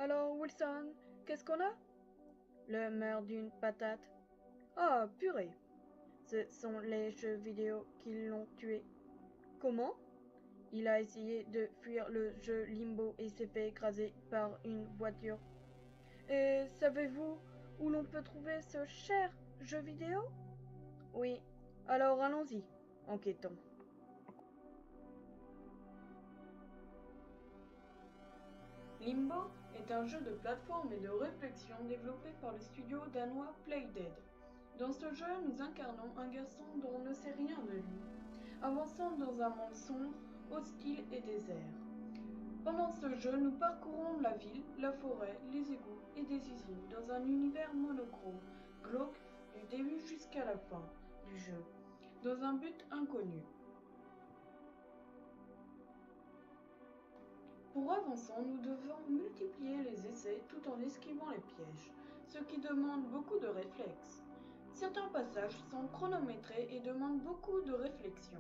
Alors, Wilson, qu'est-ce qu'on a? Le meurtre d'une patate. Ah, purée. Ce sont les jeux vidéo qui l'ont tué. Comment? Il a essayé de fuir le jeu Limbo et s'est fait écraser par une voiture. Et savez-vous où l'on peut trouver ce cher jeu vidéo? Oui, alors allons-y, enquêtons. Limbo est un jeu de plateforme et de réflexion développé par le studio danois Playdead. Dans ce jeu, nous incarnons un garçon dont on ne sait rien de lui, avançant dans un monde sombre, hostile et désert. Pendant ce jeu, nous parcourons la ville, la forêt, les égouts et des usines dans un univers monochrome, glauque du début jusqu'à la fin du jeu, dans un but inconnu. Pour avancer, nous devons multiplier les essais tout en esquivant les pièges, ce qui demande beaucoup de réflexes. Certains passages sont chronométrés et demandent beaucoup de réflexion.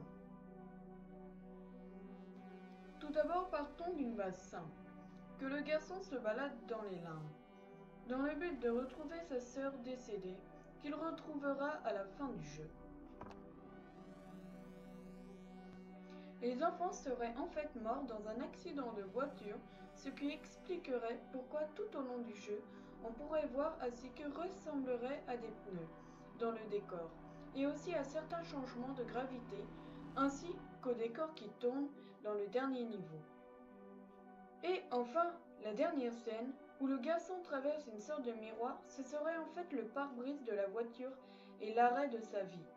Tout d'abord, partons d'une base simple, que le garçon se balade dans les limbes, dans le but de retrouver sa sœur décédée, qu'il retrouvera à la fin du jeu. Les enfants seraient en fait morts dans un accident de voiture, ce qui expliquerait pourquoi tout au long du jeu, on pourrait voir à ce qui ressemblerait à des pneus dans le décor, et aussi à certains changements de gravité, ainsi qu'au décor qui tourne dans le dernier niveau. Et enfin, la dernière scène, où le garçon traverse une sorte de miroir, ce serait en fait le pare-brise de la voiture et l'arrêt de sa vie.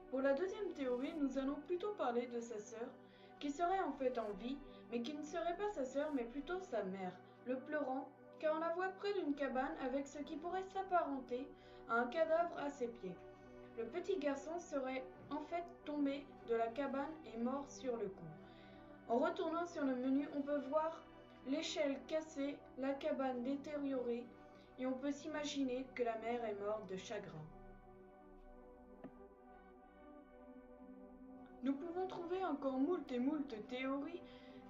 Pour la deuxième théorie, nous allons plutôt parler de sa sœur, qui serait en fait en vie, mais qui ne serait pas sa sœur, mais plutôt sa mère, le pleurant, car on la voit près d'une cabane avec ce qui pourrait s'apparenter à un cadavre à ses pieds. Le petit garçon serait en fait tombé de la cabane et mort sur le coup. En retournant sur le menu, on peut voir l'échelle cassée, la cabane détériorée, et on peut s'imaginer que la mère est morte de chagrin. Nous pouvons trouver encore moult et moult théories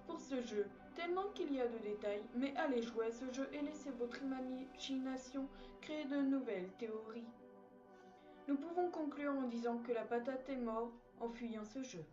pour ce jeu, tellement qu'il y a de détails, mais allez jouer à ce jeu et laissez votre imagination créer de nouvelles théories. Nous pouvons conclure en disant que la patate est morte en fuyant ce jeu.